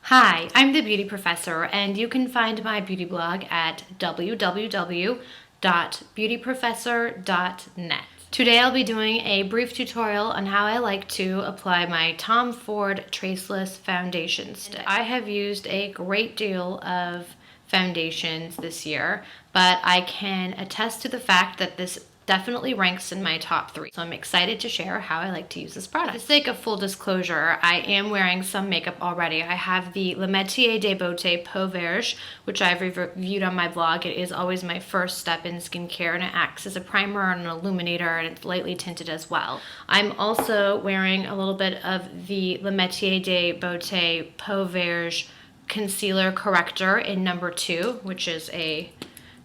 Hi, I'm the Beauty Professor, and you can find my beauty blog at www.beautyprofessor.net. Today I'll be doing a brief tutorial on how I like to apply my Tom Ford Traceless foundation stick. I have used a great deal of foundations this year, but I can attest to the fact that this definitely ranks in my top 3. So I'm excited to share how I like to use this product. For the sake of full disclosure, I am wearing some makeup already. I have the Illuminate de Beauté Peau Vierge, which I've reviewed on my blog. It is always my first step in skincare, and it acts as a primer and an illuminator, and it's lightly tinted as well. I'm also wearing a little bit of the Illuminate de Beauté Peau Vierge Concealer Correcteur in number 2, which is a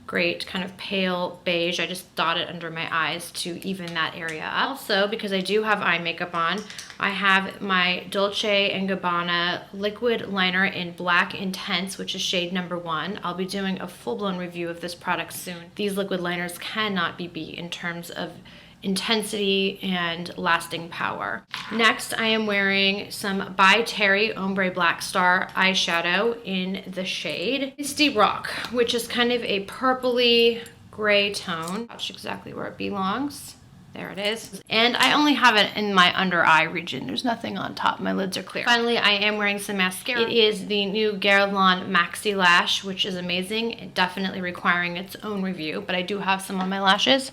great kind of pale beige. I just dot it under my eyes to even that area up. Also, because I do have eye makeup on, I have my Dolce & Gabbana liquid liner in Black Intense, which is shade number 1. I'll be doing a full-blown review of this product soon. These liquid liners cannot be beat in terms of intensity and lasting power. Next, I am wearing some by Terry Ombre Blackstar eyeshadow in the shade Misty Rock, which is kind of a purpley gray tone. That's exactly where it belongs. There it is. And I only have it in my under eye region. There's nothing on top. My lids are clear. Finally, I am wearing some mascara. It is the new Guerlain Maxi Lash, which is amazing. It definitely requiring its own review, but I do have some on my lashes.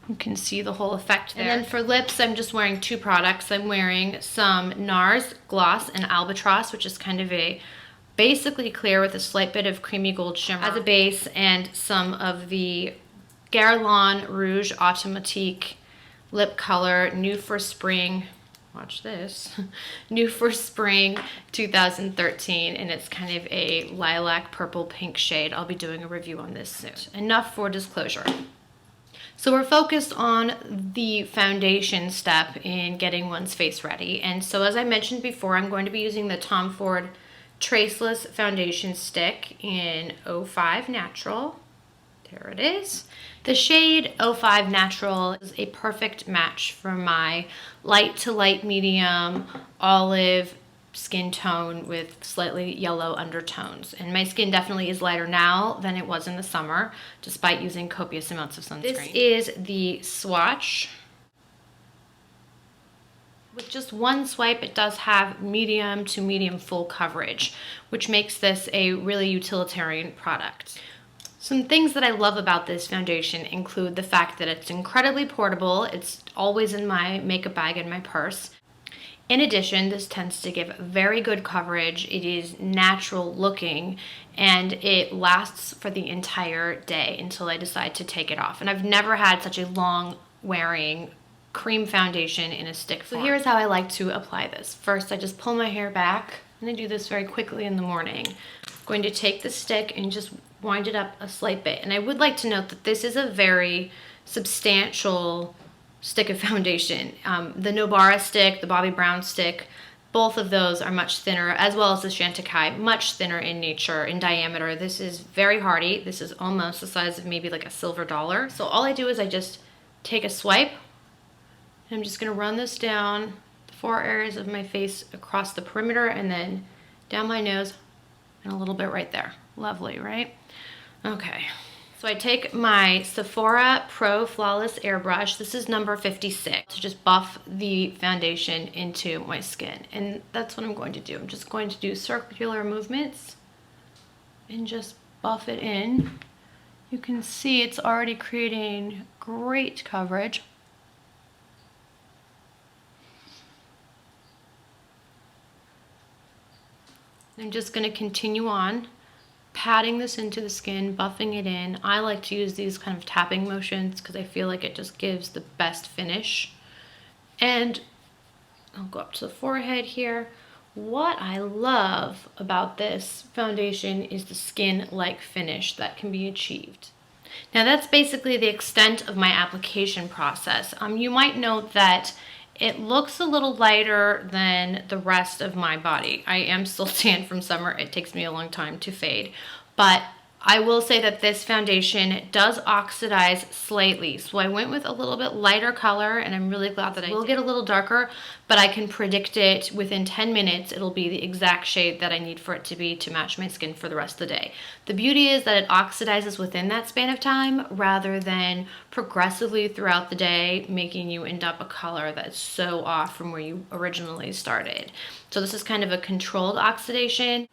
You can see the whole effect there. And then for lips, I'm just wearing 2 products. I'm wearing some NARS Gloss in Albatross, which is kind of a basically clear with a slight bit of creamy gold shimmer as a base, and some of the Guerlain Rouge Automatique lip color, new for spring. Watch this. New for spring 2013, and it's kind of a lilac purple pink shade. I'll be doing a review on this soon. Enough for disclosure. So we're focused on the foundation step in getting one's face ready. And so as I mentioned before, I'm going to be using the Tom Ford Traceless Foundation Stick in 05 Natural. There it is. The shade 05 Natural is a perfect match for my light to light medium olive skin tone with slightly yellow undertones, and my skin definitely is lighter now than it was in the summer despite using copious amounts of sunscreen. This is the swatch. With just one swipe, it does have medium to medium full coverage, which makes this a really utilitarian product. Some things that I love about this foundation include the fact that it's incredibly portable. It's always in my makeup bag and my purse. In addition, this tends to give very good coverage. It is natural looking, and it lasts for the entire day until I decide to take it off. And I've never had such a long wearing cream foundation in a stick form. So here's how I like to apply this. First, I just pull my hair back, and I do this very quickly in the morning. I'm going to take the stick and just wind it up a slight bit. And I would like to note that this is a very substantial stick of foundation. The Nobara stick, the Bobbi Brown stick, both of those are much thinner, as well as the Chantecaille, much thinner in nature, in diameter. This is very hardy. This is almost the size of maybe like a silver dollar. So all I do is I just take a swipe, and I'm just gonna run this down the 4 areas of my face across the perimeter, and then down my nose, and a little bit right there. Lovely, right? Okay. So I take my Sephora Pro Flawless Airbrush, this is number 56, to just buff the foundation into my skin. And that's what I'm going to do. I'm just going to do circular movements and just buff it in. You can see it's already creating great coverage. I'm just going to continue on patting this into the skin, buffing it in. I like to use these kind of tapping motions because I feel like it just gives the best finish. And I'll go up to the forehead here. What I love about this foundation is the skin-like finish that can be achieved. Now that's basically the extent of my application process. You might note that it looks a little lighter than the rest of my body. I am still tan from summer. It takes me a long time to fade. But I will say that this foundation does oxidize slightly, so I went with a little bit lighter color, and I'm really glad that I will get a little darker, but I can predict it within 10 minutes. It'll be the exact shade that I need for it to be to match my skin for the rest of the day. The beauty is that it oxidizes within that span of time rather than progressively throughout the day, making you end up a color that's so off from where you originally started. So this is kind of a controlled oxidation.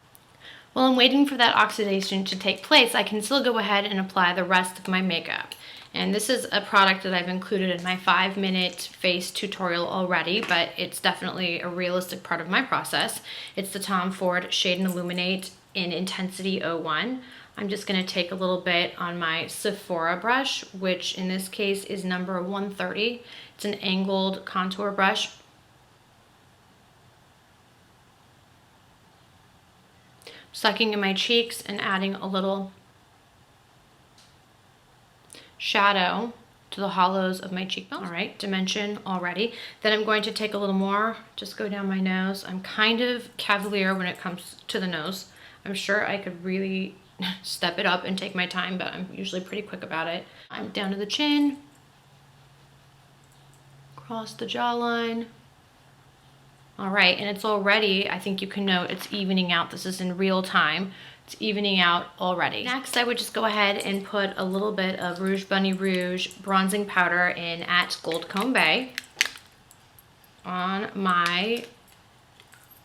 While I'm waiting for that oxidation to take place, I can still go ahead and apply the rest of my makeup. And this is a product that I've included in my 5-minute face tutorial already, but it's definitely a realistic part of my process. It's the Tom Ford Shade and Illuminate in Intensity 01. I'm just going to take a little bit on my Sephora brush, which in this case is number 130. It's an angled contour brush. Sucking in my cheeks and adding a little shadow to the hollows of my cheekbones. All right, dimension already. Then I'm going to take a little more, just go down my nose. I'm kind of cavalier when it comes to the nose. I'm sure I could really step it up and take my time, but I'm usually pretty quick about it. I'm down to the chin, across the jawline. All right, and it's already, I think you can note, it's evening out. This is in real time. It's evening out already. Next, I would just go ahead and put a little bit of Rouge Bunny Rouge bronzing powder in at Goldcombe on my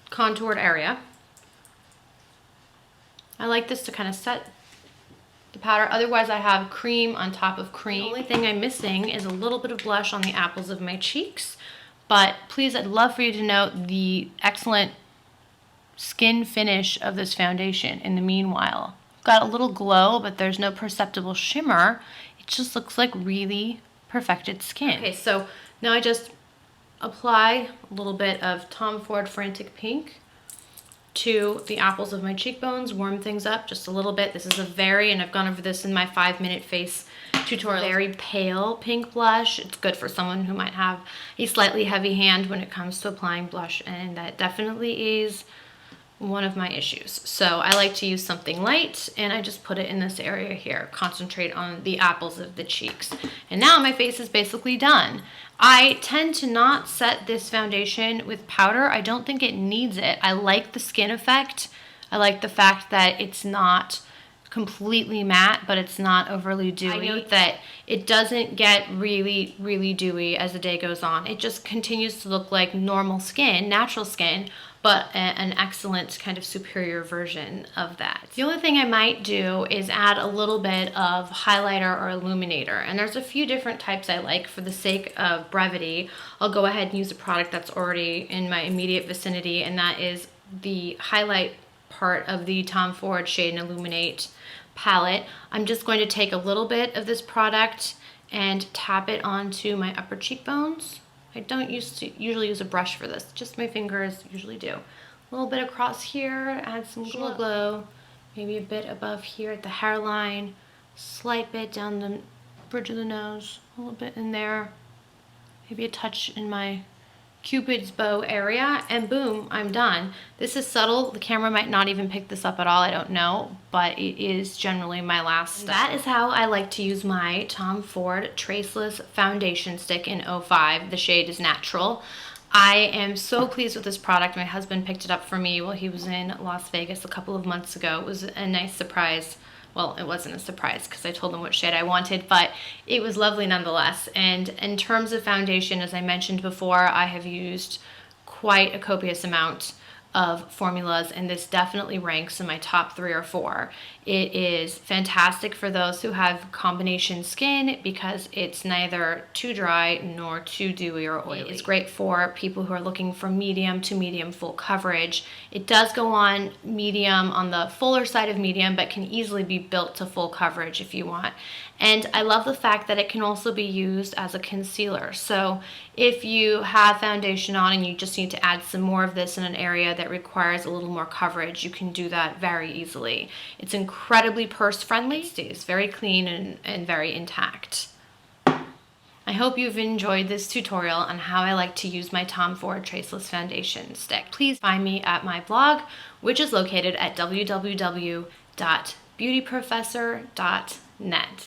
contoured area. I like this to kind of set the powder. Otherwise, I have cream on top of cream. The only thing I'm missing is a little bit of blush on the apples of my cheeks. But please, I'd love for you to note the excellent skin finish of this foundation in the meanwhile. Got a little glow, but there's no perceptible shimmer. It just looks like really perfected skin. Okay, so now I just apply a little bit of Tom Ford Frantic Pink to the apples of my cheekbones, warm things up just a little bit. This is a very, and I've gone over this in my 5-minute face tutorial, very pale pink blush. It's good for someone who might have a slightly heavy hand when it comes to applying blush, and that definitely is one of my issues. So I like to use something light, and I just put it in this area here, concentrate on the apples of the cheeks. And now my face is basically done. I tend to not set this foundation with powder. I don't think it needs it. I like the skin effect. I like the fact that it's not completely matte, but it's not overly dewy. I note that it doesn't get really, really dewy as the day goes on. It just continues to look like normal skin, natural skin, but an excellent kind of superior version of that. The only thing I might do is add a little bit of highlighter or illuminator, and there's a few different types I like. For the sake of brevity, I'll go ahead and use a product that's already in my immediate vicinity, and that is the highlight part of the Tom Ford Shade and Illuminate palette. I'm just going to take a little bit of this product and tap it onto my upper cheekbones. I don't usually use a brush for this, just my fingers usually do. A little bit across here, add some glow, maybe a bit above here at the hairline, slight bit down the bridge of the nose, a little bit in there, maybe a touch in my Cupid's bow area, and boom, I'm done. This is subtle. The camera might not even pick this up at all, I don't know, but it is generally my last step. That is how I like to use my Tom Ford Traceless Foundation Stick in 05. The shade is Natural. I am so pleased with this product. My husband picked it up for me while he was in Las Vegas a couple of months ago. It was a nice surprise. Well, it wasn't a surprise because I told him what shade I wanted, but it was lovely nonetheless. And in terms of foundation, as I mentioned before, I have used quite a copious amount of formulas, and this definitely ranks in my top 3 or 4. It is fantastic for those who have combination skin because it's neither too dry nor too dewy or oily. It's great for people who are looking for medium to medium full coverage. It does go on medium, on the fuller side of medium, but can easily be built to full coverage if you want. And I love the fact that it can also be used as a concealer. So if you have foundation on and you just need to add some more of this in an area that requires a little more coverage, you can do that very easily. It's incredibly purse friendly, stays very clean and very intact. I hope you've enjoyed this tutorial on how I like to use my Tom Ford Traceless Foundation Stick. Please find me at my blog, which is located at www.beautyandthebeast.com. beautyprofessor.net.